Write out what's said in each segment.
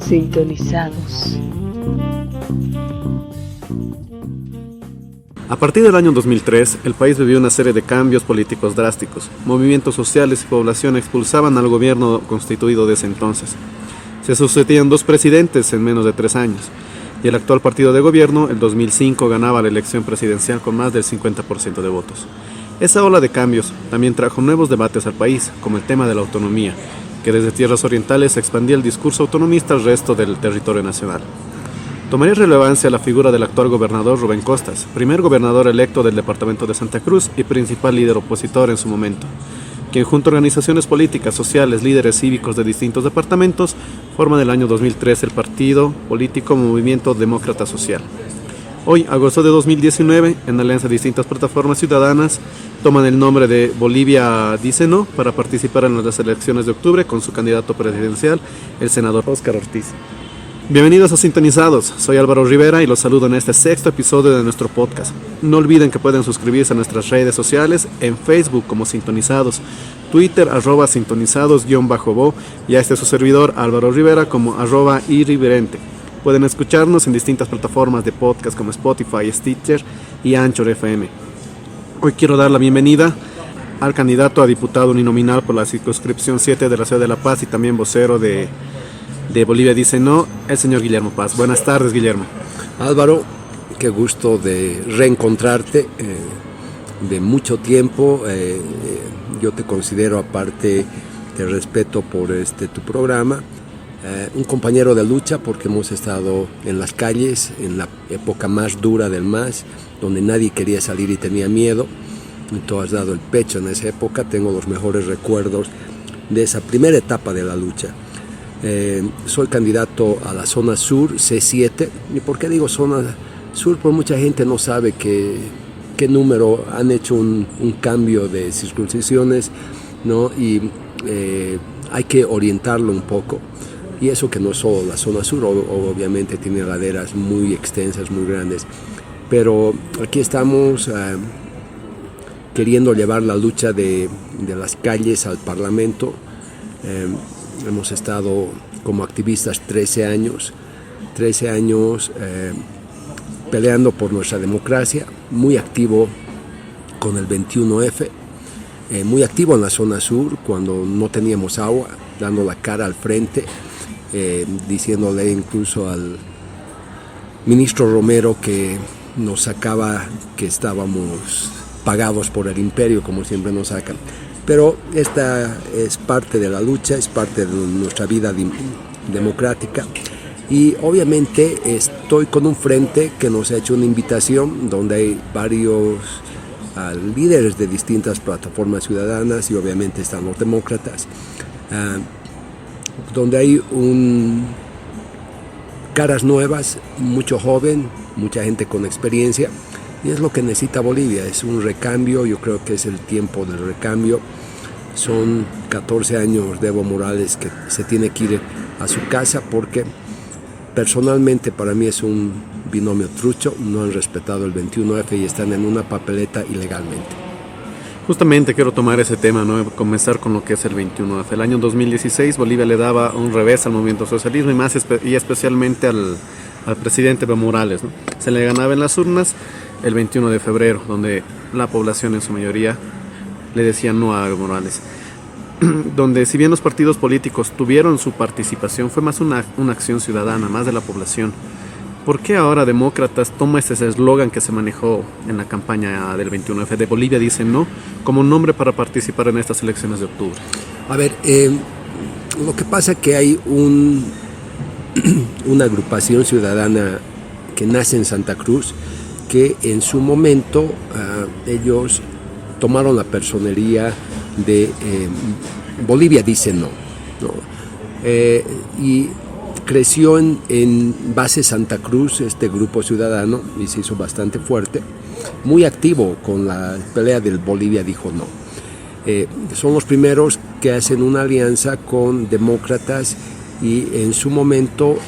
Sintonizados. A partir del año 2003, el país vivió una serie de cambios políticos drásticos. Movimientos sociales y población expulsaban al gobierno constituido de ese entonces. Se sucedían dos presidentes en menos de 3 años, y el actual partido de gobierno, el 2005, ganaba la elección presidencial con más del 50% de votos. Esa ola de cambios también trajo nuevos debates al país, como el tema de la autonomía, que desde tierras orientales expandía el discurso autonomista al resto del territorio nacional. Tomaría relevancia la figura del actual gobernador Rubén Costas, primer gobernador electo del departamento de Santa Cruz y principal líder opositor en su momento, quien junto a organizaciones políticas, sociales, líderes cívicos de distintos departamentos, forma en el año 2003 el partido político Movimiento Demócrata Social. Hoy, agosto de 2019, en alianza de distintas plataformas ciudadanas, toman el nombre de Bolivia Dice No para participar en las elecciones de octubre con su candidato presidencial, el senador Óscar Ortiz. Bienvenidos a Sintonizados, soy Álvaro Rivera y los saludo en este 6º episodio de nuestro podcast. No olviden que pueden suscribirse a nuestras redes sociales, en Facebook como Sintonizados, Twitter @sintonizados_bo y a su servidor Álvaro Rivera como @irriverente. Pueden escucharnos en distintas plataformas de podcast como Spotify, Stitcher y Anchor FM. Hoy quiero dar la bienvenida al candidato a diputado uninominal por la circunscripción 7 de la ciudad de La Paz y también vocero de Bolivia Dice No, el señor Guillermo Paz. Buenas tardes, Guillermo. Álvaro, qué gusto de reencontrarte de mucho tiempo. Yo te considero, aparte de respeto por tu programa, un compañero de lucha, porque hemos estado en las calles en la época más dura del MAS, donde nadie quería salir y tenía miedo. Y tú has dado el pecho en esa época. Tengo los mejores recuerdos de esa primera etapa de la lucha. Soy candidato a la zona sur, C7. ¿Y por qué digo zona sur? Porque mucha gente no sabe qué número. Han hecho un cambio de circunscripciones, ¿no? Y hay que orientarlo un poco. Y eso que no es solo la zona sur, obviamente tiene laderas muy extensas, muy grandes. Pero aquí estamos queriendo llevar la lucha de las calles al Parlamento. Hemos estado como activistas 13 años peleando por nuestra democracia, muy activo con el 21F, muy activo en la zona sur cuando no teníamos agua, dando la cara al frente, diciéndole incluso al ministro Romero que nos sacaba, que estábamos pagados por el imperio, como siempre nos sacan. Pero esta es parte de la lucha, es parte de nuestra vida democrática. Y obviamente estoy con un frente que nos ha hecho una invitación donde hay varios líderes de distintas plataformas ciudadanas y obviamente están los demócratas, donde hay caras nuevas, mucho joven, mucha gente con experiencia. Y es lo que necesita Bolivia, es un recambio. Yo creo que es el tiempo del recambio. Son 14 años de Evo Morales que se tiene que ir a su casa, porque personalmente para mí es un binomio trucho. No han respetado el 21F y están en una papeleta ilegalmente. Justamente quiero tomar ese tema, ¿no? Comenzar con lo que es el 21F. El año 2016 Bolivia le daba un revés al movimiento socialismo y especialmente al presidente Evo Morales, ¿no? Se le ganaba en las urnas el 21 de febrero, donde la población en su mayoría le decía no a Evo Morales. Donde si bien los partidos políticos tuvieron su participación, fue más una acción ciudadana, más de la población. ¿Por qué ahora Demócratas toma ese eslogan que se manejó en la campaña del 21F de Bolivia Dice No como nombre para participar en estas elecciones de octubre? A ver, lo que pasa es que hay una agrupación ciudadana que nace en Santa Cruz, que en su momento ellos tomaron la personería de Bolivia Dice No, ¿no? Y creció en base Santa Cruz este grupo ciudadano y se hizo bastante fuerte, muy activo con la pelea del Bolivia Dijo No. Son los primeros que hacen una alianza con demócratas y en su momento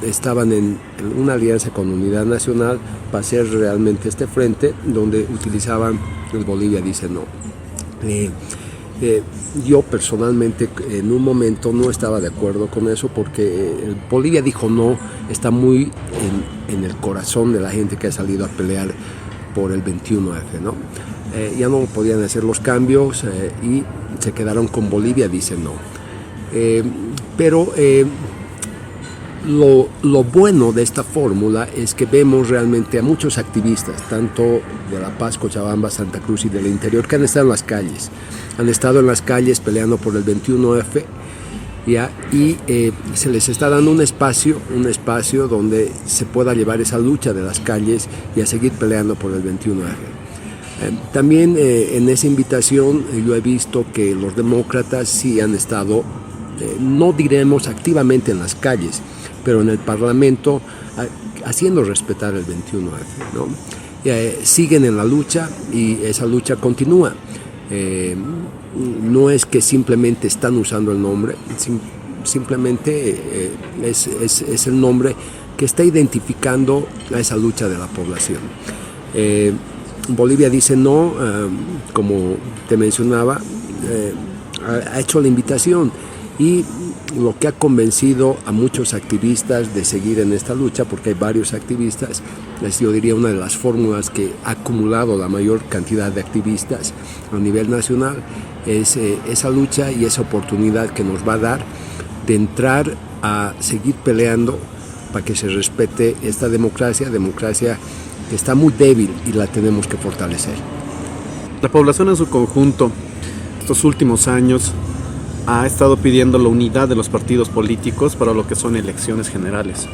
estaban en una alianza con Unidad Nacional para hacer realmente este frente donde utilizaban el Bolivia Dice No. Yo personalmente en un momento no estaba de acuerdo con eso porque Bolivia dijo no, está muy en el corazón de la gente que ha salido a pelear por el 21F, ¿no? Ya no podían hacer los cambios y se quedaron con Bolivia dice no. Pero lo bueno de esta fórmula es que vemos realmente a muchos activistas, tanto de La Paz, Cochabamba, Santa Cruz y del interior, que han estado en las calles. Han estado en las calles peleando por el 21F, ¿ya? Y se les está dando un espacio donde se pueda llevar esa lucha de las calles y a seguir peleando por el 21F. También en esa invitación yo he visto que los demócratas sí han estado, no diremos activamente en las calles, pero en el Parlamento haciendo respetar el 21F, ¿no? Siguen en la lucha y esa lucha continúa. No es que simplemente están usando el nombre, simplemente es el nombre que está identificando a esa lucha de la población. Bolivia dice no, como te mencionaba, ha hecho la invitación y lo que ha convencido a muchos activistas de seguir en esta lucha, porque hay varios activistas, yo diría una de las fórmulas que ha acumulado la mayor cantidad de activistas a nivel nacional, es esa lucha y esa oportunidad que nos va a dar de entrar a seguir peleando para que se respete esta democracia que está muy débil y la tenemos que fortalecer. La población en su conjunto, estos últimos años, ha estado pidiendo la unidad de los partidos políticos para lo que son elecciones generales.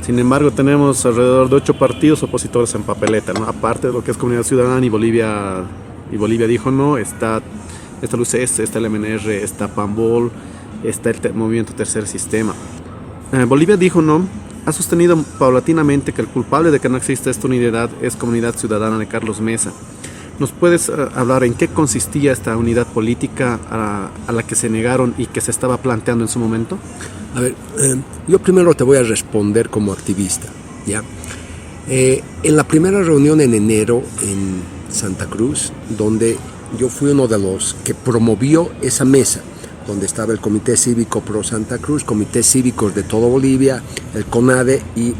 Sin embargo, tenemos alrededor de 8 partidos opositores en papeleta, ¿no? Aparte de lo que es Comunidad Ciudadana y Bolivia dijo no, está el UCS, está el MNR, está PANBOL, está el Movimiento Tercer Sistema. Bolivia dijo no, ha sostenido paulatinamente que el culpable de que no exista esta unidad es Comunidad Ciudadana de Carlos Mesa. ¿Nos puedes hablar en qué consistía esta unidad política a la que se negaron y que se estaba planteando en su momento? A ver, yo primero te voy a responder como activista, ¿ya? En la primera reunión en enero en Santa Cruz, donde yo fui uno de los que promovió esa mesa, donde estaba el Comité Cívico Pro Santa Cruz, comités cívicos de todo Bolivia, el CONADE y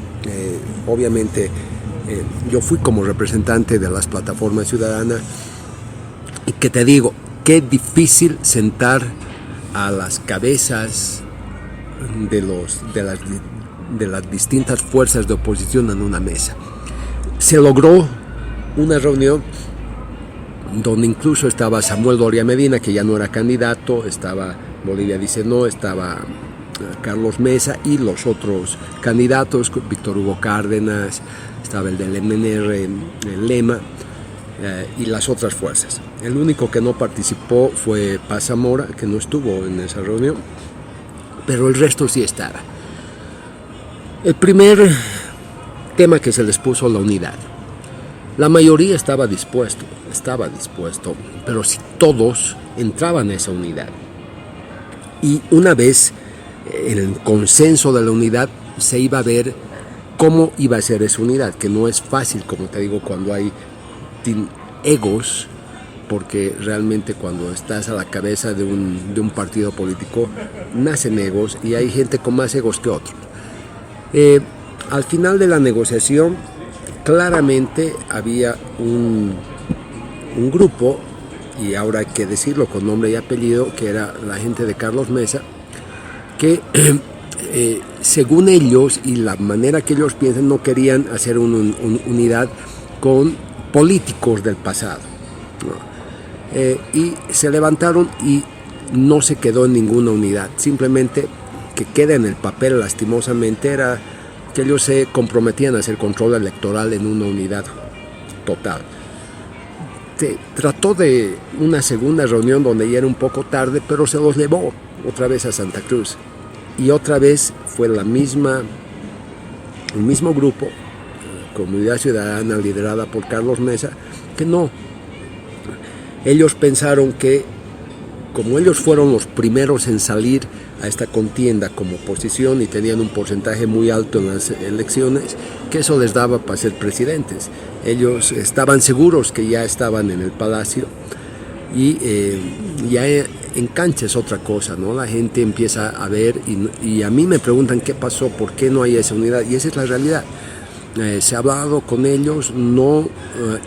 obviamente yo fui como representante de las plataformas ciudadanas y que te digo, qué difícil sentar a las cabezas de las distintas fuerzas de oposición en una mesa. Se logró una reunión donde incluso estaba Samuel Doria Medina, que ya no era candidato, estaba Bolivia dice no, estaba Carlos Mesa y los otros candidatos, Víctor Hugo Cárdenas, estaba el del MNR, el Lema, y las otras fuerzas. El único que no participó fue Paz Zamora, que no estuvo en esa reunión, pero el resto sí estaba. El primer tema que se les puso, la unidad. La mayoría estaba dispuesto, pero si todos entraban a esa unidad. Y una vez en el consenso de la unidad se iba a ver cómo iba a ser esa unidad, que no es fácil, como te digo, cuando hay egos, porque realmente cuando estás a la cabeza de un partido político nacen egos y hay gente con más egos que otros. Al final de la negociación claramente había un grupo, y ahora hay que decirlo con nombre y apellido, que era la gente de Carlos Mesa, que según ellos y la manera que ellos piensan no querían hacer una unidad con políticos del pasado, ¿no? Y se levantaron y no se quedó en ninguna unidad, simplemente que queda en el papel lastimosamente era que ellos se comprometían a hacer control electoral en una unidad total. Se trató de una segunda reunión donde ya era un poco tarde, pero se los llevó otra vez a Santa Cruz y otra vez fue el mismo grupo, Comunidad Ciudadana liderada por Carlos Mesa, que no. Ellos pensaron que como ellos fueron los primeros en salir a esta contienda como oposición y tenían un porcentaje muy alto en las elecciones, que eso les daba para ser presidentes. Ellos estaban seguros que ya estaban en el palacio Y ya en cancha es otra cosa, ¿no? La gente empieza a ver y a mí me preguntan qué pasó, por qué no hay esa unidad, y esa es la realidad. Se ha hablado con ellos,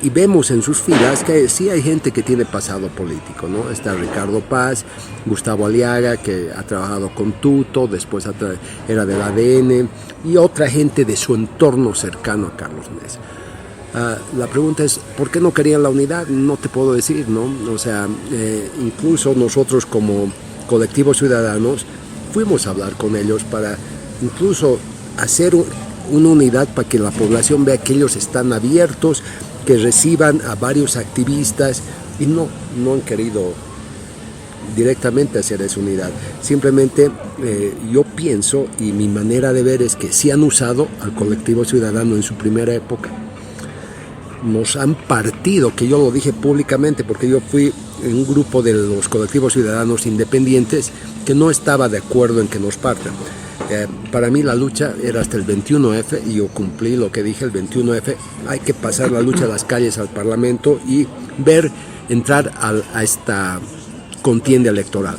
y vemos en sus filas que sí hay gente que tiene pasado político, ¿no? Está Ricardo Paz, Gustavo Aliaga, que ha trabajado con Tuto, después era del ADN, y otra gente de su entorno cercano a Carlos Mesa. La pregunta es, ¿por qué no querían la unidad? No te puedo decir, ¿no? O sea, incluso nosotros como colectivos ciudadanos fuimos a hablar con ellos para incluso hacer una unidad para que la población vea que ellos están abiertos, que reciban a varios activistas, y no han querido directamente hacer esa unidad. Simplemente yo pienso, y mi manera de ver es que sí han usado al colectivo ciudadano en su primera época. Nos han partido, que yo lo dije públicamente porque yo fui en un grupo de los colectivos ciudadanos independientes que no estaba de acuerdo en que nos partan. Para mí la lucha era hasta el 21F y yo cumplí lo que dije el 21F. Hay que pasar la lucha a las calles, al Parlamento, y ver entrar a esta contienda electoral.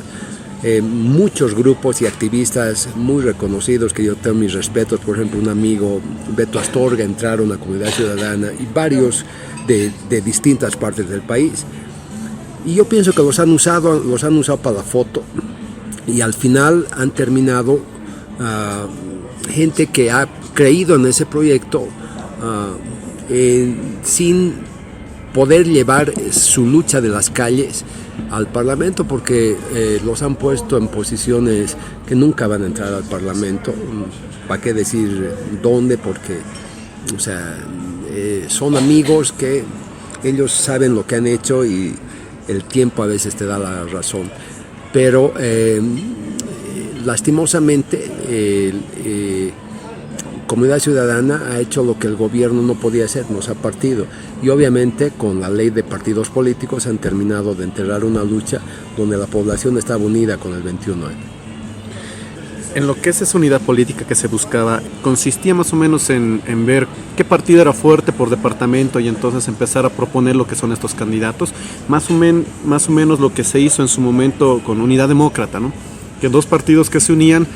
Muchos grupos y activistas muy reconocidos, que yo tengo mis respetos, por ejemplo un amigo Beto Astorga, entraron a la Comunidad Ciudadana, y varios de distintas partes del país, y yo pienso que los han usado para la foto, y al final han terminado gente que ha creído en ese proyecto sin poder llevar su lucha de las calles al Parlamento, porque los han puesto en posiciones que nunca van a entrar al Parlamento. ¿Para qué decir dónde? Porque, o sea, son amigos que ellos saben lo que han hecho y el tiempo a veces te da la razón. Pero lastimosamente Comunidad Ciudadana ha hecho lo que el gobierno no podía hacer, nos ha partido, y obviamente con la ley de partidos políticos han terminado de enterrar una lucha donde la población estaba unida con el 21F. En lo que es esa unidad política que se buscaba, consistía más o menos en ver qué partido era fuerte por departamento y entonces empezar a proponer lo que son estos candidatos, más o menos lo que se hizo en su momento con Unidad Demócrata, ¿no? Que dos partidos que se unían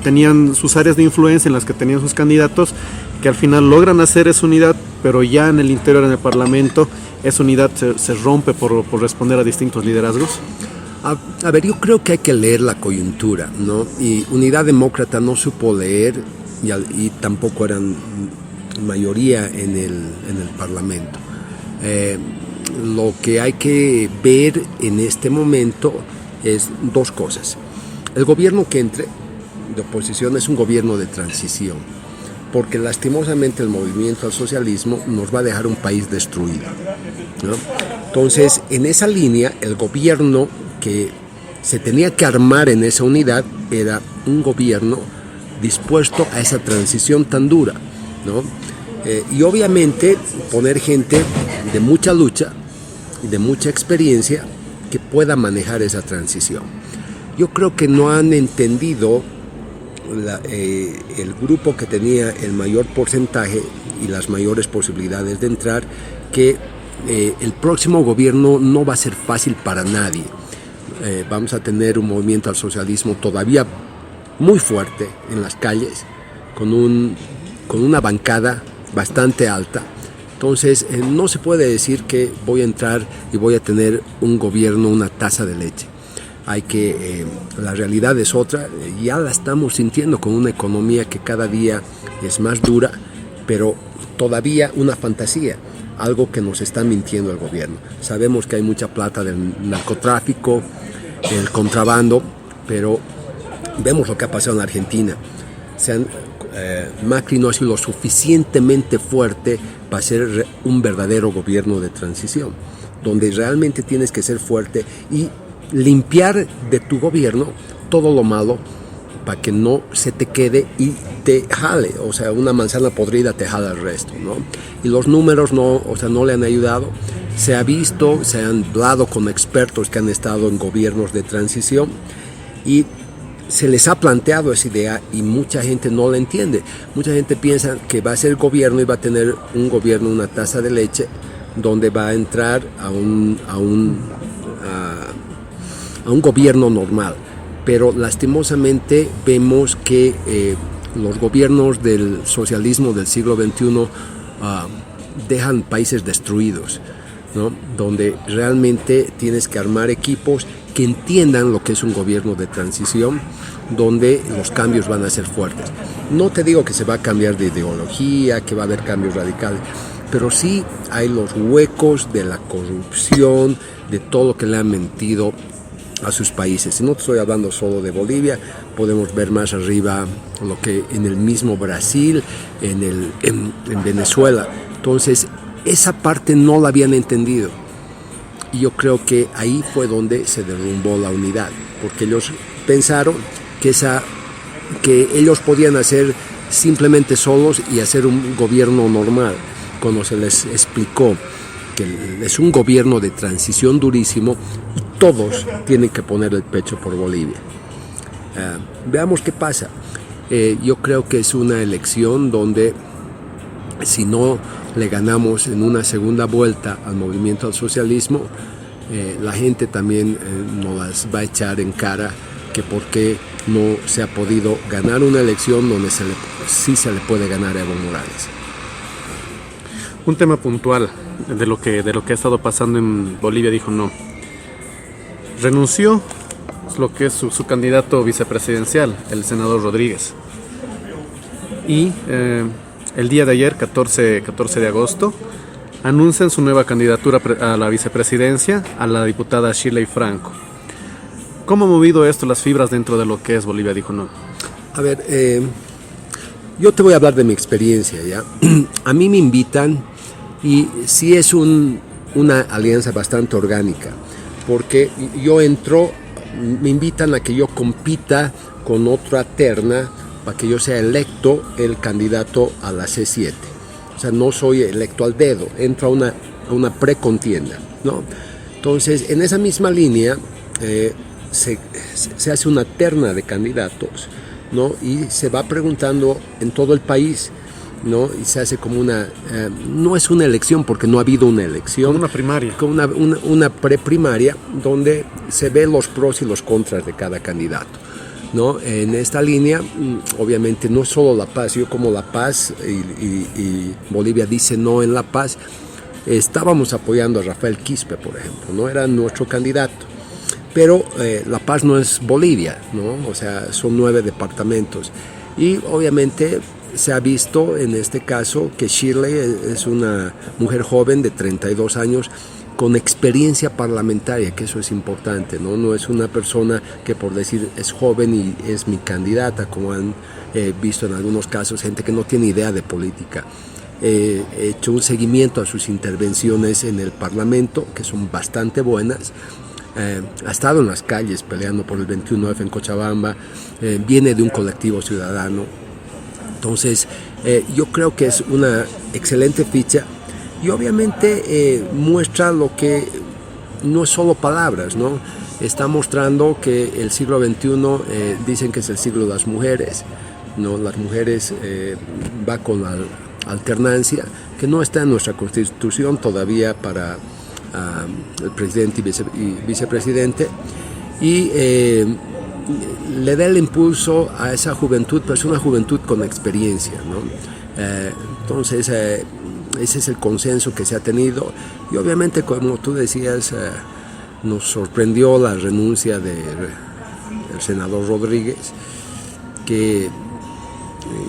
tenían sus áreas de influencia en las que tenían sus candidatos, que al final logran hacer esa unidad, pero ya en el interior, en el Parlamento, esa unidad se rompe por responder a distintos liderazgos. A ver, yo creo que hay que leer la coyuntura, ¿no? Y Unidad Demócrata no supo leer y tampoco eran mayoría en el Parlamento. Lo que hay que ver en este momento es dos cosas. El gobierno que entre de oposición es un gobierno de transición, porque lastimosamente el movimiento al socialismo nos va a dejar un país destruido, ¿no? Entonces, en esa línea, el gobierno que se tenía que armar en esa unidad era un gobierno dispuesto a esa transición tan dura, ¿no? Y obviamente poner gente de mucha lucha y de mucha experiencia que pueda manejar esa transición. Yo creo que no han entendido el grupo que tenía el mayor porcentaje y las mayores posibilidades de entrar, que el próximo gobierno no va a ser fácil para nadie. Vamos a tener un movimiento al socialismo todavía muy fuerte en las calles, con una bancada bastante alta. Entonces no se puede decir que voy a entrar y voy a tener un gobierno, una taza de leche. La realidad es otra, ya la estamos sintiendo con una economía que cada día es más dura, pero todavía una fantasía, algo que nos está mintiendo el gobierno. Sabemos que hay mucha plata del narcotráfico, el contrabando, pero vemos lo que ha pasado en Argentina. Macri no ha sido lo suficientemente fuerte para ser un verdadero gobierno de transición, donde realmente tienes que ser fuerte y limpiar de tu gobierno todo lo malo para que no se te quede y te jale, o sea, una manzana podrida te jala el resto, ¿no? Y los números no le han ayudado. Se ha visto, se han hablado con expertos que han estado en gobiernos de transición y se les ha planteado esa idea y mucha gente no la entiende. Mucha gente piensa que va a ser gobierno y va a tener un gobierno, una taza de leche, donde va a entrar a a un gobierno normal, pero lastimosamente vemos que los gobiernos del socialismo del siglo XXI dejan países destruidos, ¿no? Donde realmente tienes que armar equipos que entiendan lo que es un gobierno de transición, donde los cambios van a ser fuertes. No te digo que se va a cambiar de ideología, que va a haber cambios radicales, pero sí hay los huecos de la corrupción, de todo lo que le han mentido a sus países. Y no estoy hablando solo de Bolivia, podemos ver más arriba lo que en el mismo Brasil, en Venezuela. Entonces, esa parte no la habían entendido. Y yo creo que ahí fue donde se derrumbó la unidad, porque ellos pensaron que ellos podían hacer simplemente solos y hacer un gobierno normal, cuando se les explicó que es un gobierno de transición durísimo y todos tienen que poner el pecho por Bolivia. Veamos qué pasa. Yo creo que es una elección donde, si no le ganamos en una segunda vuelta al movimiento al socialismo, la gente también nos las va a echar en cara que por qué no se ha podido ganar una elección donde sí se le puede ganar a Evo Morales. Un tema puntual de lo que ha estado pasando en Bolivia, dijo no. Renunció lo que es su candidato vicepresidencial, el senador Rodríguez. Y el día de ayer, 14 de agosto, anuncian su nueva candidatura a la vicepresidencia a la diputada Shirley Franco. ¿Cómo ha movido esto las fibras dentro de lo que es Bolivia? Dijo no. A ver, yo te voy a hablar de mi experiencia, ¿ya? A mí me invitan y sí es una alianza bastante orgánica, porque yo entro, me invitan a que yo compita con otra terna para que yo sea electo el candidato a la C7. O sea, no soy electo al dedo, entro a una precontienda, ¿no? Entonces, en esa misma línea se hace una terna de candidatos, ¿no? Y se va preguntando en todo el país, ¿no? Y se hace como no es una elección porque no ha habido una elección. Como una primaria. Como una preprimaria donde se ven los pros y los contras de cada candidato, ¿no? En esta línea, obviamente no solo La Paz, yo como La Paz y Bolivia dice no en La Paz, estábamos apoyando a Rafael Quispe, por ejemplo, ¿no? Era nuestro candidato. Pero La Paz no es Bolivia, ¿no? O sea, son 9 departamentos. Y obviamente se ha visto en este caso que Shirley es una mujer joven de 32 años con experiencia parlamentaria, que eso es importante, ¿no? No es una persona que por decir es joven y es mi candidata, como han visto en algunos casos, gente que no tiene idea de política. He hecho un seguimiento a sus intervenciones en el Parlamento, que son bastante buenas. Ha estado en las calles peleando por el 21F en Cochabamba, viene de un colectivo ciudadano. Entonces, yo creo que es una excelente ficha y obviamente muestra lo que no es solo palabras, ¿no? Está mostrando que el siglo XXI dicen que es el siglo de las mujeres, ¿no? Las mujeres va con la alternancia, que no está en nuestra Constitución todavía para el presidente y vicepresidente, y le da el impulso a esa juventud, pero es una juventud con experiencia, ¿no? Entonces, ese es el consenso que se ha tenido, y obviamente, como tú decías, nos sorprendió la renuncia del senador Rodríguez, que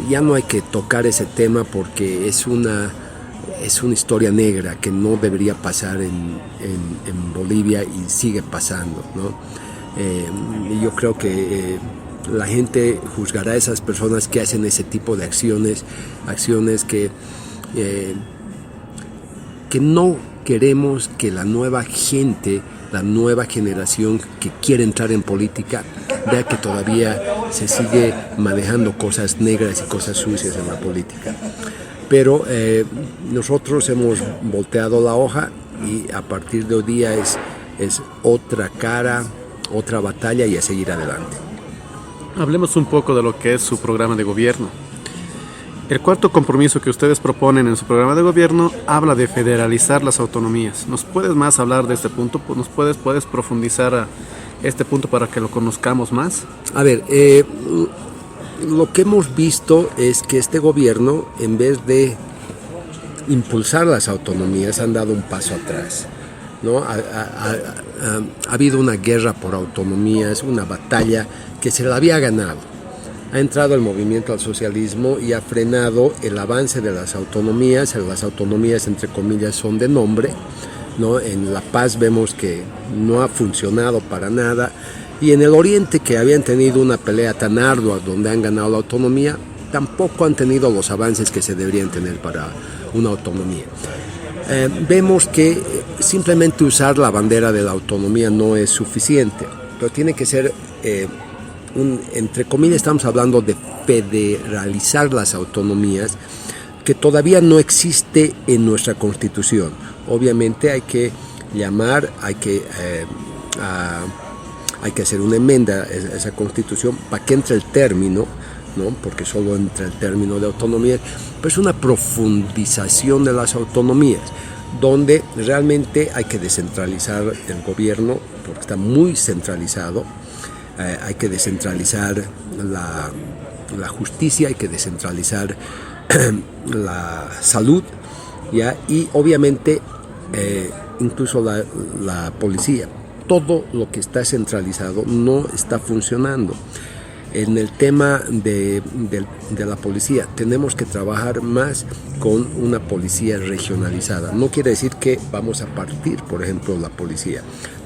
ya no hay que tocar ese tema porque es una historia negra que no debería pasar en Bolivia y sigue pasando, ¿no? Y yo creo que la gente juzgará a esas personas que hacen ese tipo de acciones que no queremos que la nueva gente, la nueva generación que quiere entrar en política, vea que todavía se sigue manejando cosas negras y cosas sucias en la política. Pero nosotros hemos volteado la hoja y a partir de hoy día es otra cara, otra batalla y a seguir adelante. Hablemos un poco de lo que es su programa de gobierno. El cuarto compromiso que ustedes proponen en su programa de gobierno habla de federalizar las autonomías. ¿Nos puedes más hablar de este punto? ¿Nos puedes profundizar a este punto para que lo conozcamos más? A ver, lo que hemos visto es que este gobierno, en vez de impulsar las autonomías, han dado un paso atrás, ¿no? Ha habido una guerra por autonomías, una batalla que se la había ganado. Ha entrado el movimiento al socialismo y ha frenado el avance de las autonomías. Las autonomías, entre comillas, son de nombre, ¿no? En La Paz vemos que no ha funcionado para nada, y en el Oriente, que habían tenido una pelea tan ardua donde han ganado la autonomía, tampoco han tenido los avances que se deberían tener para una autonomía. Vemos que simplemente usar la bandera de la autonomía no es suficiente, pero tiene que ser, entre comillas, estamos hablando de federalizar las autonomías, que todavía no existe en nuestra Constitución. Obviamente hay que llamar, hay que hacer una enmienda a esa Constitución para que entre el término, ¿no? Porque solo entra el término de autonomía, pero es una profundización de las autonomías, donde realmente hay que descentralizar el gobierno, porque está muy centralizado. Hay que descentralizar la justicia, hay que descentralizar la salud, ¿ya? Y obviamente incluso la policía. Todo lo que está centralizado no está funcionando. En el tema de la policía, tenemos que trabajar más con una policía regionalizada. No quiere decir que vamos a partir, por ejemplo, la policía.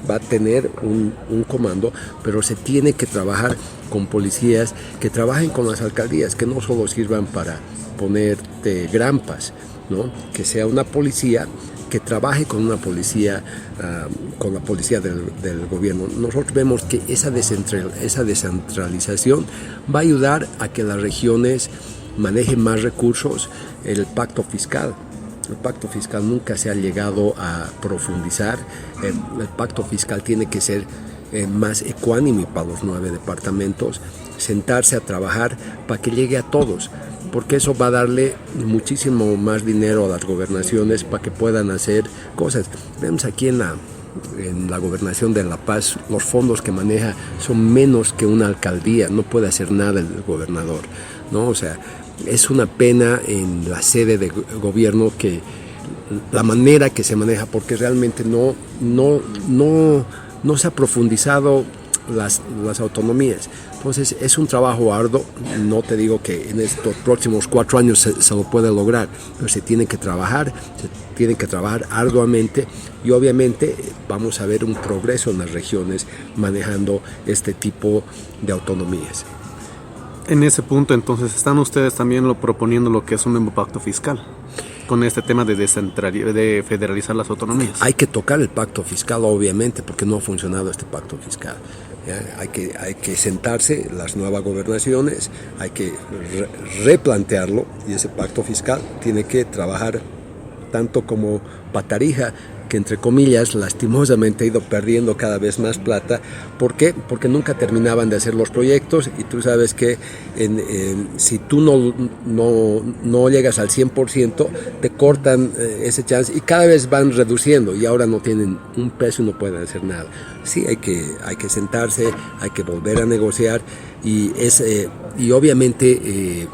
Va a tener un comando, pero se tiene que trabajar con policías que trabajen con las alcaldías, que no solo sirvan para ponerte grampas, ¿no? Que sea una policía que trabaje con una policía, con la policía del gobierno. Nosotros vemos que esa descentralización va a ayudar a que las regiones manejen más recursos. El pacto fiscal nunca se ha llegado a profundizar. El pacto fiscal tiene que ser más ecuánime para los 9 departamentos, sentarse a trabajar para que llegue a todos, porque eso va a darle muchísimo más dinero a las gobernaciones para que puedan hacer cosas. Vemos aquí en la gobernación de La Paz, los fondos que maneja son menos que una alcaldía, no puede hacer nada el gobernador, ¿no? O sea, es una pena en la sede de gobierno que la manera que se maneja, porque realmente no se ha profundizado las autonomías. Entonces es un trabajo arduo. No te digo que en estos próximos 4 años se lo puede lograr, pero se tiene que trabajar arduamente, y obviamente vamos a ver un progreso en las regiones manejando este tipo de autonomías. En ese punto, entonces, ¿están ustedes también proponiendo lo que es un nuevo pacto fiscal con este tema de federalizar las autonomías? Hay que tocar el pacto fiscal, obviamente, porque no ha funcionado este pacto fiscal. Hay que sentarse las nuevas gobernaciones, hay que replantearlo, y ese pacto fiscal tiene que trabajar tanto como Patarija, que entre comillas lastimosamente ha ido perdiendo cada vez más plata. ¿Por qué? Porque nunca terminaban de hacer los proyectos, y tú sabes que si tú no llegas al 100%, te cortan ese chance, y cada vez van reduciendo, y ahora no tienen un peso y no pueden hacer nada. Sí, hay que sentarse, hay que volver a negociar, y obviamente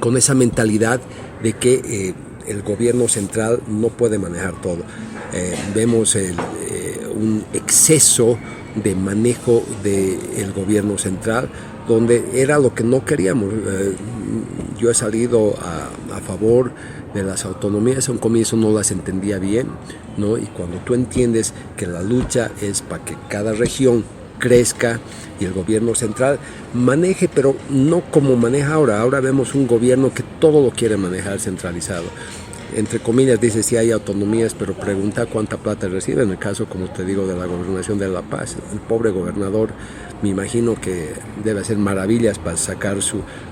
con esa mentalidad de que el gobierno central no puede manejar todo. Vemos un exceso de manejo del gobierno central, donde era lo que no queríamos. Yo he salido a favor de las autonomías. A un comienzo no las entendía bien, ¿no? Y cuando tú entiendes que la lucha es para que cada región crezca y el gobierno central maneje, pero no como maneja ahora. Ahora vemos un gobierno que todo lo quiere manejar centralizado. Entre comillas dice si hay autonomías, pero pregunta cuánta plata recibe. En el caso, como te digo, de la gobernación de La Paz, el pobre gobernador, me imagino que debe hacer maravillas para sacar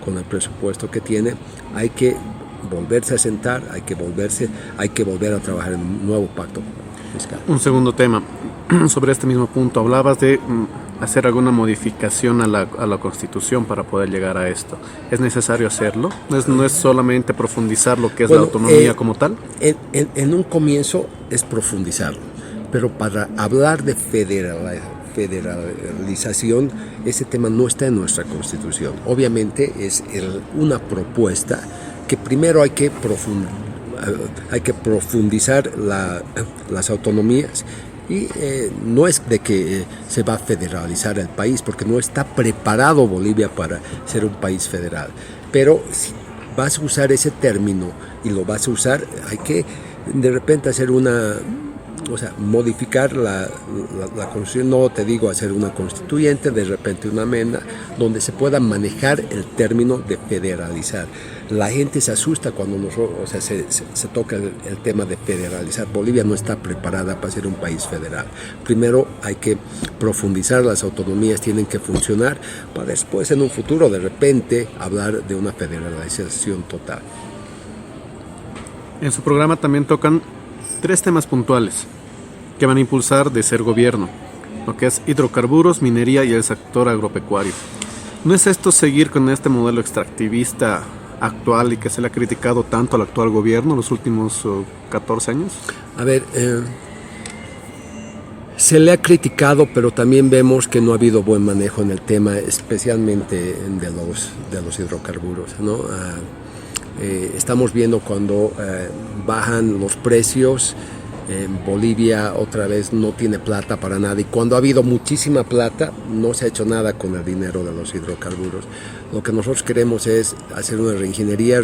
con el presupuesto que tiene. Hay que volverse a sentar, hay que volver a trabajar en un nuevo pacto fiscal. Un segundo tema sobre este mismo punto. Hablabas de hacer alguna modificación a la Constitución para poder llegar a esto. ¿Es necesario hacerlo? No es solamente profundizar lo que es la autonomía como tal? En un comienzo es profundizarlo, pero para hablar de federalización, ese tema no está en nuestra Constitución. Obviamente es una propuesta que primero hay que profundizar las autonomías. Y no es de que se va a federalizar el país, porque no está preparado Bolivia para ser un país federal. Pero si vas a usar ese término y lo vas a usar, hay que de repente hacer modificar la Constitución, no te digo hacer una constituyente, de repente una enmienda, donde se pueda manejar el término de federalizar. La gente se asusta cuando se toca el tema de federalizar. Bolivia no está preparada para ser un país federal. Primero hay que profundizar, las autonomías tienen que funcionar, para después en un futuro de repente hablar de una federalización total. En su programa también tocan 3 temas puntuales que van a impulsar de ser gobierno, lo que es hidrocarburos, minería y el sector agropecuario. ¿No es esto seguir con este modelo extractivista actual y que se le ha criticado tanto al actual gobierno los últimos 14 años? A ver, se le ha criticado, pero también vemos que no ha habido buen manejo en el tema, especialmente de los hidrocarburos, ¿no? Estamos viendo cuando bajan los precios, Bolivia otra vez no tiene plata para nada, y cuando ha habido muchísima plata no se ha hecho nada con el dinero de los hidrocarburos. Lo que nosotros queremos es hacer una reingeniería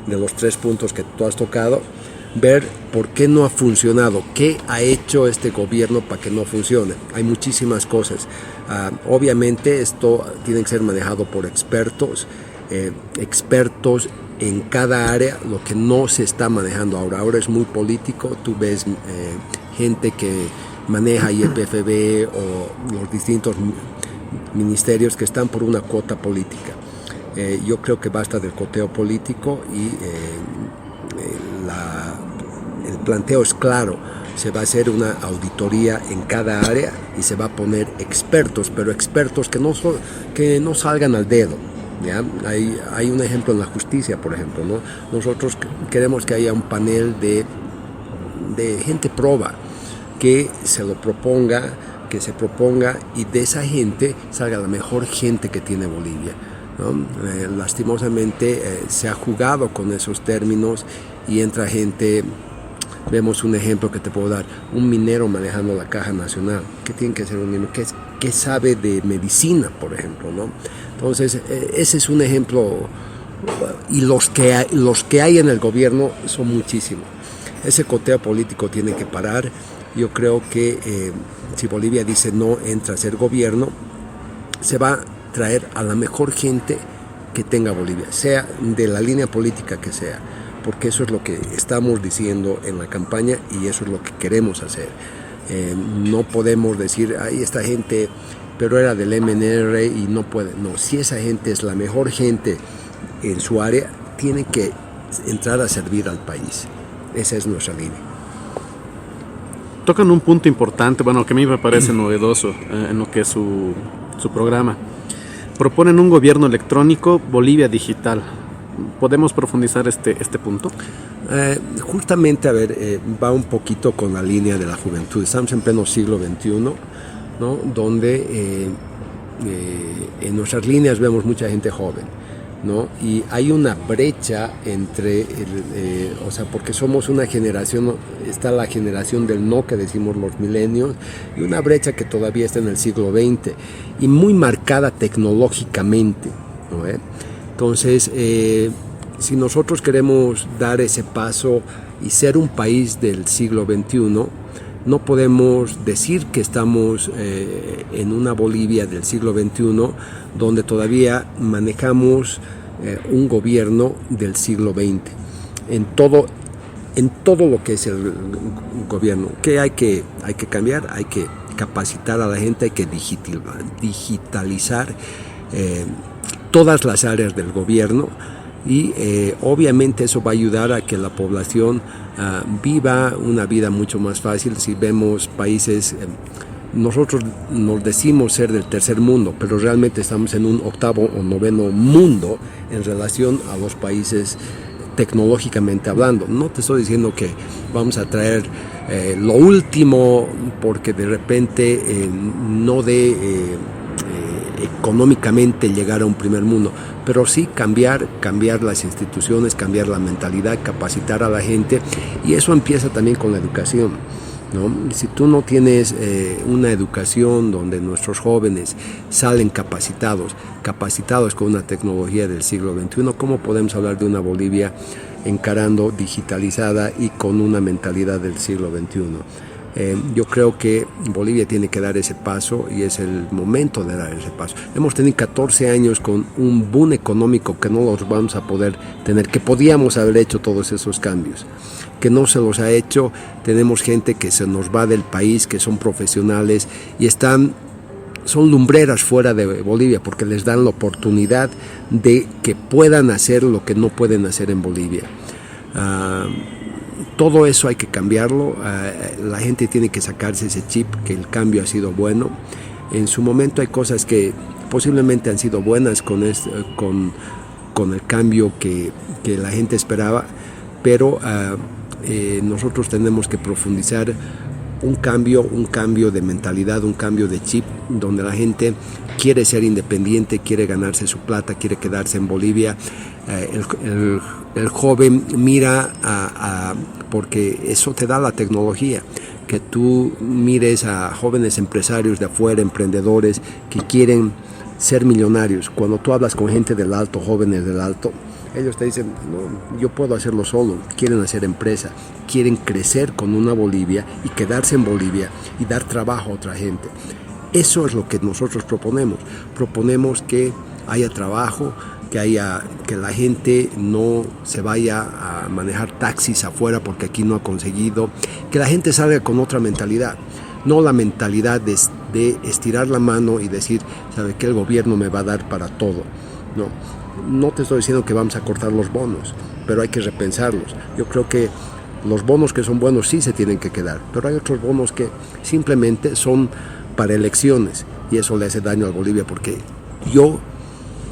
de los 3 puntos que tú has tocado, ver por qué no ha funcionado, qué ha hecho este gobierno para que no funcione. Hay muchísimas cosas. Obviamente esto tiene que ser manejado por expertos en cada área, lo que no se está manejando ahora es muy político. Tú ves gente que maneja YPFB o los distintos ministerios que están por una cuota política. Yo creo que basta del coteo político y el planteo es claro. Se va a hacer una auditoría en cada área y se va a poner expertos, pero expertos que no salgan al dedo. ¿Ya? Hay un ejemplo en la justicia, por ejemplo, ¿no? Nosotros queremos que haya un panel de gente proba, que se proponga y de esa gente salga la mejor gente que tiene Bolivia, ¿no? Lastimosamente se ha jugado con esos términos y entra gente. Vemos un ejemplo que te puedo dar, un minero manejando la Caja Nacional. ¿Qué tiene que ser un minero? ¿Qué sabe de medicina, por ejemplo, ¿no? Entonces, ese es un ejemplo, y los que hay en el gobierno son muchísimos. Ese coteo político tiene que parar. Yo creo que si Bolivia dice no entra a ser gobierno, se va a traer a la mejor gente que tenga Bolivia, sea de la línea política que sea, porque eso es lo que estamos diciendo en la campaña y eso es lo que queremos hacer. No podemos decir, esta gente, pero era del MNR y no puede. No, si esa gente es la mejor gente en su área, tiene que entrar a servir al país. Esa es nuestra línea. Tocan un punto importante, bueno, que a mí me parece novedoso en lo que es su programa. Proponen un gobierno electrónico, Bolivia digital. ¿Podemos profundizar este punto? Justamente, va un poquito con la línea de la juventud. Estamos en pleno siglo XXI, ¿no? Donde en nuestras líneas vemos mucha gente joven, ¿no? Y hay una brecha entre, porque somos una generación, está la generación del no, que decimos los milenios, y una brecha que todavía está en el siglo XX, y muy marcada tecnológicamente, ¿no? Entonces, si nosotros queremos dar ese paso y ser un país del siglo XXI, no podemos decir que estamos en una Bolivia del siglo XXI donde todavía manejamos un gobierno del siglo XX. En todo lo que es el gobierno, que hay que cambiar, hay que capacitar a la gente, hay que digitalizar todas las áreas del gobierno, y obviamente eso va a ayudar a que la población viva una vida mucho más fácil. Si vemos países nosotros nos decimos ser del tercer mundo, pero realmente estamos en un octavo o noveno mundo en relación a los países tecnológicamente hablando. No te estoy diciendo que vamos a traer lo último porque de repente no económicamente llegar a un primer mundo, pero sí cambiar las instituciones, cambiar la mentalidad, capacitar a la gente, y eso empieza también con la educación, ¿no? Si tú no tienes una educación donde nuestros jóvenes salen capacitados con una tecnología del siglo XXI, ¿cómo podemos hablar de una Bolivia encarando digitalizada y con una mentalidad del siglo XXI? Yo creo que Bolivia tiene que dar ese paso y es el momento de dar ese paso. Hemos tenido 14 años con un boom económico que no los vamos a poder tener, que podíamos haber hecho todos esos cambios, que no se los ha hecho. Tenemos gente que se nos va del país, que son profesionales y son lumbreras fuera de Bolivia porque les dan la oportunidad de que puedan hacer lo que no pueden hacer en Bolivia. Todo eso hay que cambiarlo. La gente tiene que sacarse ese chip que el cambio ha sido bueno. En su momento hay cosas que posiblemente han sido buenas con el cambio que la gente esperaba, pero nosotros tenemos que profundizar un cambio de mentalidad, un cambio de chip, donde la gente quiere ser independiente, quiere ganarse su plata, quiere quedarse en Bolivia. El joven mira porque eso te da la tecnología, que tú mires a jóvenes empresarios de afuera, emprendedores que quieren ser millonarios. Cuando tú hablas con gente del Alto, jóvenes del Alto, ellos te dicen, no, yo puedo hacerlo solo. Quieren hacer empresa, quieren crecer con una Bolivia y quedarse en Bolivia y dar trabajo a otra gente. Eso es lo que nosotros proponemos. Proponemos que haya trabajo, que la gente no se vaya a manejar taxis afuera porque aquí no ha conseguido, que la gente salga con otra mentalidad, no la mentalidad de estirar la mano y decir, ¿sabe qué? El gobierno me va a dar para todo. No te estoy diciendo que vamos a cortar los bonos, pero hay que repensarlos. Yo creo que los bonos que son buenos sí se tienen que quedar, pero hay otros bonos que simplemente son para elecciones y eso le hace daño a Bolivia porque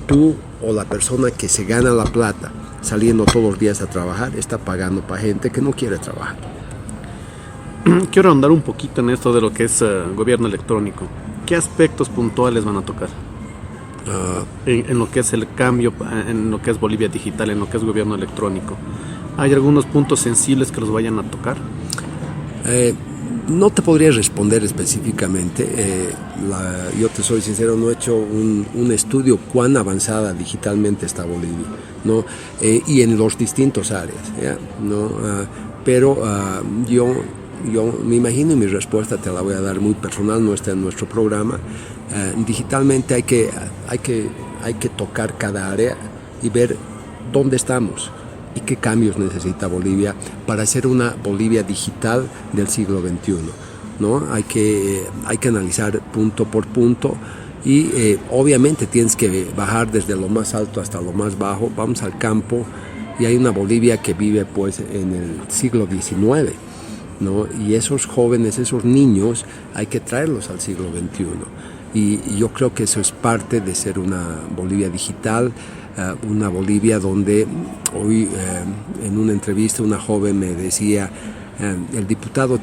tú o la persona que se gana la plata saliendo todos los días a trabajar está pagando para gente que no quiere trabajar. Quiero ahondar un poquito en esto de lo que es gobierno electrónico. ¿Qué aspectos puntuales van a tocar? En lo que es el cambio, en lo que es Bolivia digital, en lo que es gobierno electrónico. ¿Hay algunos puntos sensibles que los vayan a tocar? No te podría responder específicamente. Yo te soy sincero, no he hecho un estudio cuán avanzada digitalmente está Bolivia, ¿no? Y en los distintos áreas, ¿ya? ¿No? Pero yo me imagino y mi respuesta te la voy a dar muy personal, no está en nuestro programa. Digitalmente hay que tocar cada área y ver dónde estamos y qué cambios necesita Bolivia para ser una Bolivia digital del siglo XXI, ¿no? Hay que analizar punto por punto y obviamente tienes que bajar desde lo más alto hasta lo más bajo. Vamos al campo y hay una Bolivia que vive pues en el siglo XIX, ¿no? Y esos jóvenes, esos niños, hay que traerlos al siglo XXI. Y yo creo que eso es parte de ser una Bolivia digital, una Bolivia donde hoy en una entrevista una joven me decía, el diputado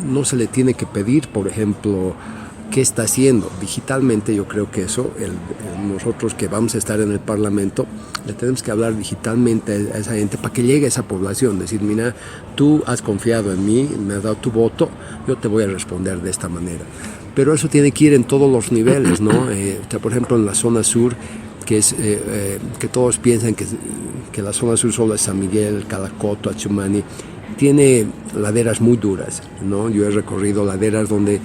no se le tiene que pedir, por ejemplo, qué está haciendo digitalmente. Yo creo que eso, nosotros que vamos a estar en el Parlamento, le tenemos que hablar digitalmente a esa gente para que llegue a esa población, decir, mira, tú has confiado en mí, me has dado tu voto, yo te voy a responder de esta manera. Pero eso tiene que ir en todos los niveles, ¿no? Por ejemplo, en la zona sur, que todos piensan que la zona sur solo es San Miguel, Calacoto, Achumani, tiene laderas muy duras, ¿no? Yo he recorrido laderas donde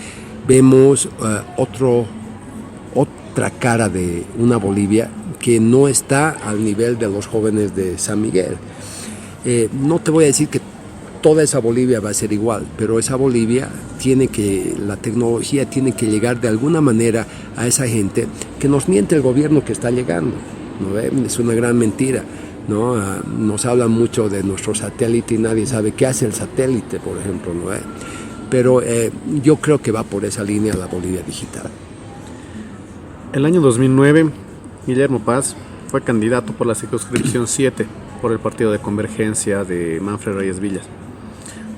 vemos otra cara de una Bolivia que no está al nivel de los jóvenes de San Miguel. No te voy a decir que toda esa Bolivia va a ser igual, pero esa Bolivia la tecnología tiene que llegar de alguna manera a esa gente que nos miente el gobierno que está llegando, ¿no? Es una gran mentira, ¿no? Nos hablan mucho de nuestro satélite y nadie sabe qué hace el satélite, por ejemplo, ¿no? Pero yo creo que va por esa línea la Bolivia digital. El año 2009, Guillermo Paz fue candidato por la circunscripción 7 por el Partido de Convergencia de Manfred Reyes Villas.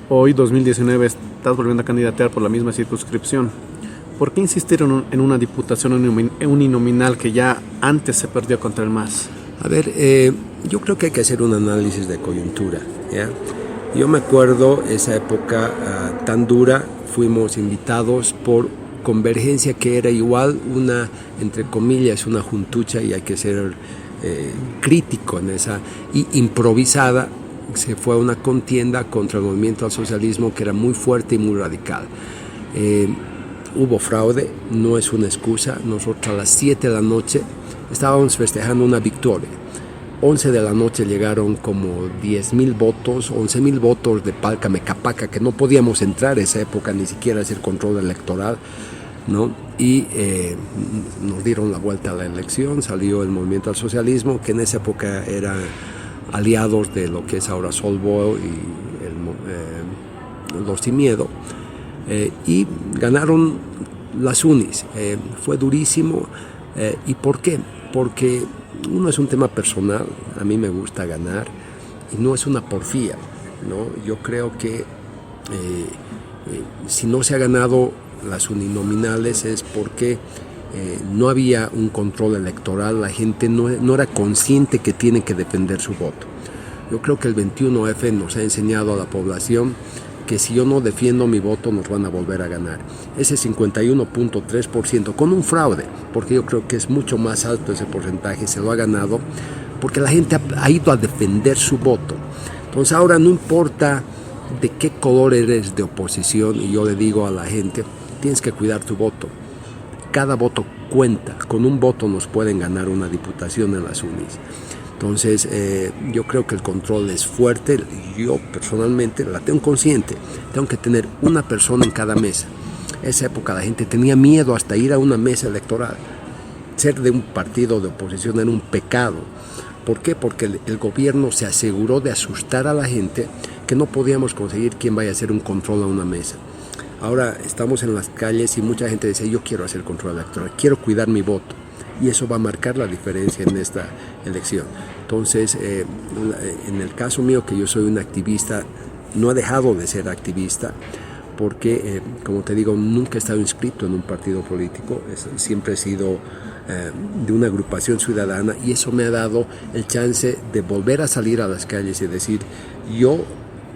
Hoy, 2019, estás volviendo a candidatear por la misma circunscripción. ¿Por qué insistir en una diputación uninominal que ya antes se perdió contra el MAS? A ver, yo creo que hay que hacer un análisis de coyuntura, ¿ya? Yo me acuerdo esa época tan dura, fuimos invitados por Convergencia, que era igual una, entre comillas, una juntucha, y hay que ser crítico en esa, y improvisada. Se fue a una contienda contra el movimiento al socialismo que era muy fuerte y muy radical. Hubo fraude, no es una excusa. Nosotros a las 7 de la noche estábamos festejando una victoria. 11 de la noche llegaron como 10,000 votos, 11,000 votos de Palca Mecapaca, que no podíamos entrar en esa época ni siquiera a hacer control electoral, ¿no? Y nos dieron la vuelta a la elección, salió el movimiento al socialismo, que en esa época era aliados de lo que es ahora Solvo y los Sin Miedo, y ganaron las UNIs. Fue durísimo. ¿Y por qué? Porque uno es un tema personal, a mí me gusta ganar, y no es una porfía, ¿no? Yo creo que si no se ha ganado las uninominales es porque no había un control electoral, la gente no era consciente que tiene que defender su voto. Yo creo que el 21F nos ha enseñado a la población que si yo no defiendo mi voto nos van a volver a ganar. Ese 51.3% con un fraude, porque yo creo que es mucho más alto ese porcentaje, se lo ha ganado porque la gente ha ido a defender su voto. Entonces ahora no importa de qué color eres de oposición, y yo le digo a la gente, tienes que cuidar tu voto. Cada voto cuenta, con un voto nos pueden ganar una diputación en las UNIs. Entonces, yo creo que el control es fuerte. Yo personalmente la tengo consciente. Tengo que tener una persona en cada mesa. Esa época la gente tenía miedo hasta ir a una mesa electoral. Ser de un partido de oposición era un pecado. ¿Por qué? Porque el gobierno se aseguró de asustar a la gente que no podíamos conseguir quien vaya a hacer un control a una mesa. Ahora estamos en las calles y mucha gente dice, yo quiero hacer control electoral, quiero cuidar mi voto. Y eso va a marcar la diferencia en esta elección. Entonces, en el caso mío, que yo soy un activista, no he dejado de ser activista, porque, como te digo, nunca he estado inscrito en un partido político, siempre he sido de una agrupación ciudadana, y eso me ha dado el chance de volver a salir a las calles y decir, yo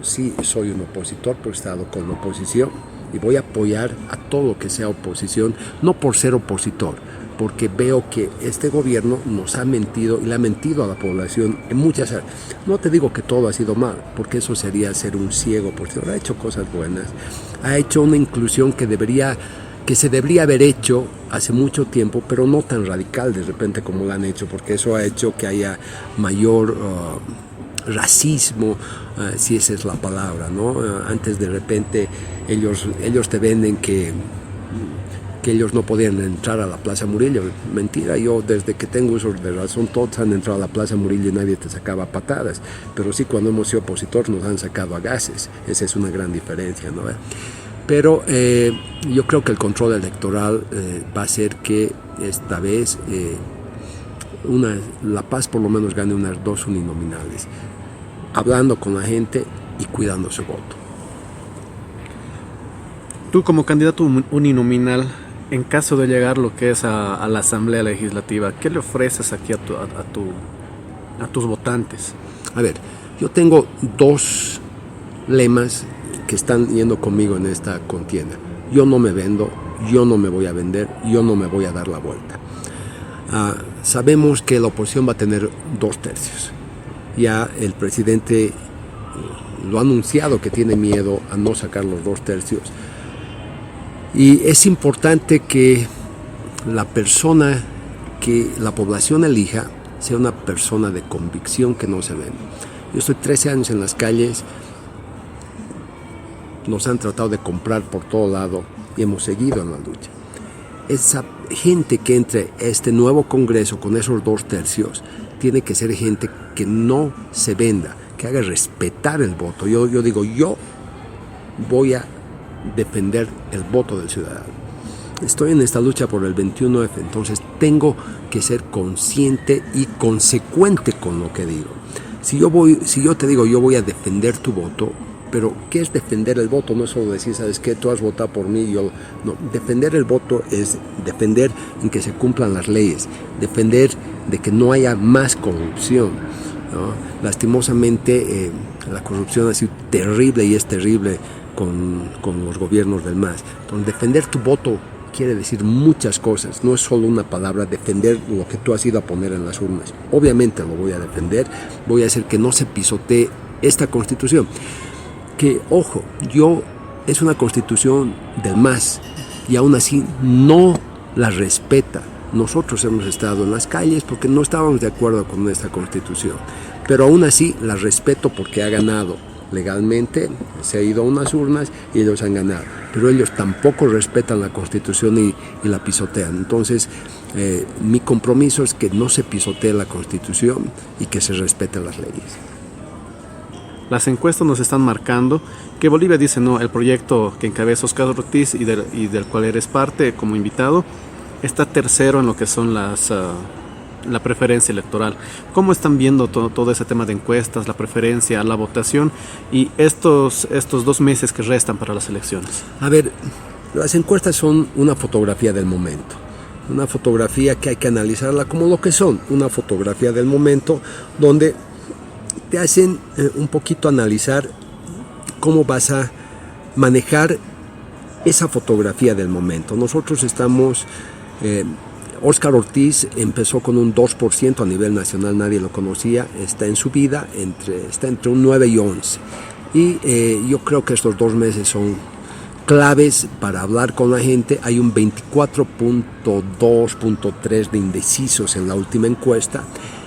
sí soy un opositor, pero he estado con la oposición, y voy a apoyar a todo lo que sea oposición, no por ser opositor, porque veo que este gobierno nos ha mentido y le ha mentido a la población en muchas áreas. No te digo que todo ha sido mal, porque eso sería ser un ciego, porque ha hecho cosas buenas, ha hecho una inclusión que se debería haber hecho hace mucho tiempo, pero no tan radical de repente como lo han hecho, porque eso ha hecho que haya mayor racismo, si esa es la palabra, ¿no? Antes de repente ellos te venden que ellos no podían entrar a la Plaza Murillo. Mentira, yo desde que tengo uso de razón, todos han entrado a la Plaza Murillo y nadie te sacaba patadas, pero sí, cuando hemos sido opositores nos han sacado a gases. Esa es una gran diferencia, ¿no? Pero yo creo que el control electoral va a hacer que esta vez La Paz por lo menos gane unas 2 uninominales, hablando con la gente y cuidando su voto. Tú, como candidato uninominal, en caso de llegar lo que es a la Asamblea Legislativa, ¿qué le ofreces aquí a tus votantes? A ver, yo tengo 2 lemas que están yendo conmigo en esta contienda. Yo no me vendo, yo no me voy a vender, yo no me voy a dar la vuelta. Sabemos que la oposición va a tener 2/3. Ya el presidente lo ha anunciado, que tiene miedo a no sacar los 2/3. Y es importante que la persona que la población elija sea una persona de convicción, que no se venda. Yo estoy 13 años en las calles, nos han tratado de comprar por todo lado y hemos seguido en la lucha. Esa gente que entre a este nuevo Congreso con esos 2/3 tiene que ser gente que no se venda, que haga respetar el voto. Yo digo, yo voy a defender el voto del ciudadano. Estoy en esta lucha por el 21F, entonces tengo que ser consciente y consecuente con lo que digo. Si yo te digo, yo voy a defender tu voto, pero ¿qué es defender el voto? No es solo decir, ¿sabes qué? Tú has votado por mí, yo no. Defender el voto es defender en que se cumplan las leyes, defender de que no haya más corrupción, ¿no? Lastimosamente, la corrupción ha sido terrible y es terrible con los gobiernos del MAS. Entonces, defender tu voto quiere decir muchas cosas, no es solo una palabra, defender lo que tú has ido a poner en las urnas. Obviamente lo voy a defender, voy a hacer que no se pisotee esta Constitución, que, ojo, es una Constitución del MAS y aún así no la respeta. Nosotros hemos estado en las calles porque no estábamos de acuerdo con esta Constitución, pero aún así la respeto porque ha ganado legalmente, se ha ido a unas urnas y ellos han ganado, pero ellos tampoco respetan la Constitución y la pisotean. Entonces, mi compromiso es que no se pisotee la Constitución y que se respeten las leyes. Las encuestas nos están marcando que Bolivia dice, no, el proyecto que encabeza Óscar Ortiz y del cual eres parte como invitado, está tercero en lo que son la preferencia electoral. ¿Cómo están viendo todo ese tema de encuestas, la preferencia, la votación y estos 2 meses que restan para las elecciones? A ver, las encuestas son una fotografía del momento, una fotografía que hay que analizarla como lo que son, una fotografía del momento donde te hacen un poquito analizar cómo vas a manejar esa fotografía del momento. Nosotros estamos... Óscar Ortiz empezó con un 2% a nivel nacional, nadie lo conocía, está en subida, está entre un 9 y 11. Y yo creo que estos 2 meses son claves para hablar con la gente. Hay un 24.2.3 de indecisos en la última encuesta.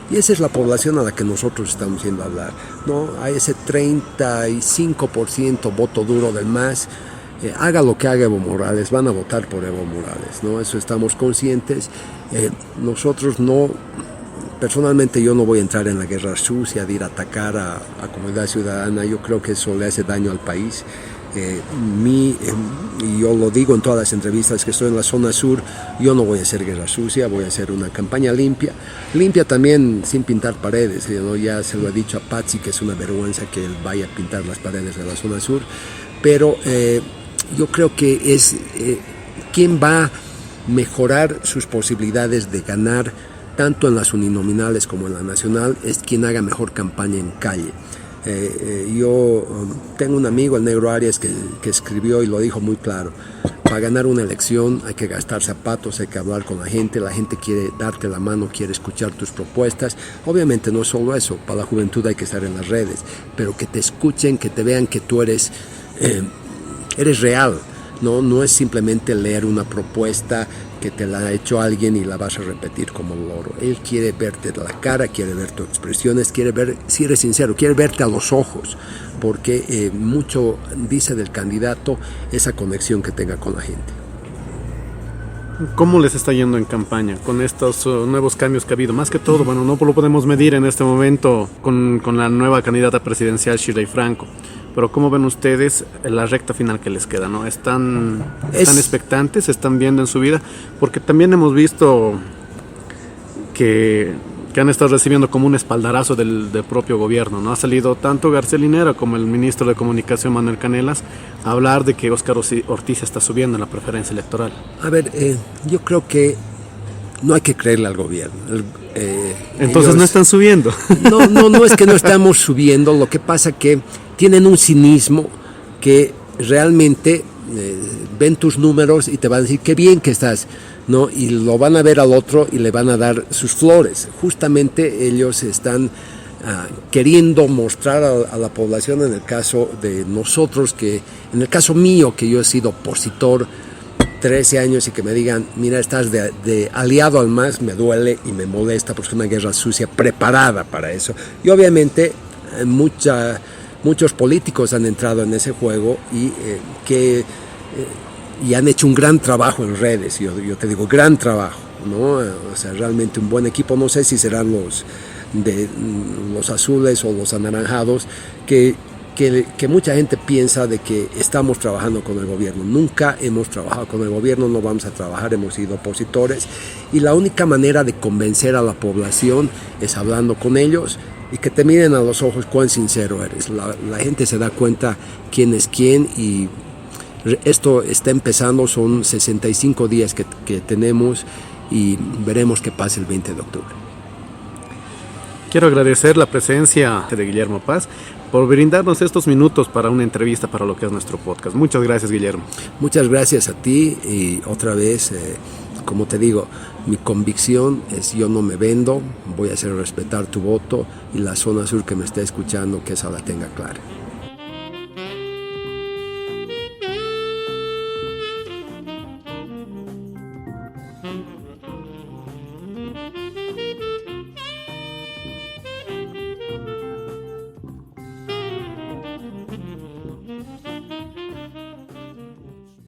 Y esa es la población a la que nosotros estamos yendo a hablar, ¿no? Hay ese 35% voto duro del MAS. Haga lo que haga Evo Morales, van a votar por Evo Morales, ¿no? Eso estamos conscientes. Nosotros no, personalmente yo no voy a entrar en la guerra sucia de ir a atacar a comunidad ciudadana. Yo creo que eso le hace daño al país. Y yo lo digo en todas las entrevistas que estoy en la zona sur, yo no voy a hacer guerra sucia, voy a hacer una campaña limpia también sin pintar paredes, ¿no? Ya se lo he dicho a Patsy que es una vergüenza que él vaya a pintar las paredes de la zona sur, pero yo creo que es quien va a mejorar sus posibilidades de ganar tanto en las uninominales como en la nacional, es quien haga mejor campaña en calle. Yo tengo un amigo, el Negro Arias, que escribió y lo dijo muy claro: para ganar una elección hay que gastar zapatos, hay que hablar con la gente quiere darte la mano, quiere escuchar tus propuestas. Obviamente no es solo eso, para la juventud hay que estar en las redes, pero que te escuchen, que te vean que tú eres real, no es simplemente leer una propuesta que te la ha hecho alguien y la vas a repetir como loro. Él quiere verte de la cara, quiere ver tus expresiones, quiere ver si eres sincero, quiere verte a los ojos, porque mucho dice del candidato esa conexión que tenga con la gente. ¿Cómo les está yendo en campaña con estos nuevos cambios que ha habido? Más que todo, bueno, no lo podemos medir en este momento con la nueva candidata presidencial, Shirley Franco, pero ¿cómo ven ustedes la recta final que les queda, ¿no? ¿Están expectantes? ¿Están viendo en su vida? Porque también hemos visto que han estado recibiendo como un espaldarazo del propio gobierno, ¿no? Ha salido tanto García Linera como el ministro de Comunicación, Manuel Canelas, a hablar de que Óscar Ortiz está subiendo en la preferencia electoral. A ver, yo creo que no hay que creerle al gobierno. Entonces no están subiendo. No es que no estamos subiendo, lo que pasa que tienen un cinismo que realmente ven tus números y te van a decir qué bien que estás, ¿no? Y lo van a ver al otro y le van a dar sus flores. Justamente ellos están queriendo mostrar a la población, en el caso de nosotros, en el caso mío, que yo he sido opositor 13 años y que me digan, mira, estás de aliado al MAS, me duele y me molesta porque es una guerra sucia preparada para eso. Y obviamente muchos políticos han entrado en ese juego y han hecho un gran trabajo en redes. Yo te digo, gran trabajo, ¿no? O sea, realmente un buen equipo. No sé si serán los azules o los anaranjados, que que mucha gente piensa de que estamos trabajando con el gobierno. Nunca hemos trabajado con el gobierno, no vamos a trabajar, hemos sido opositores, y la única manera de convencer a la población es hablando con ellos y que te miren a los ojos cuán sincero eres. La gente se da cuenta quién es quién, y esto está empezando, son 65 días que tenemos, y veremos qué pasa el 20 de octubre. Quiero agradecer la presencia de Guillermo Paz por brindarnos estos minutos para una entrevista para lo que es nuestro podcast. Muchas gracias, Guillermo. Muchas gracias a ti, y otra vez, como te digo, mi convicción es: yo no me vendo, voy a hacer respetar tu voto, y la zona sur que me está escuchando, que esa la tenga clara.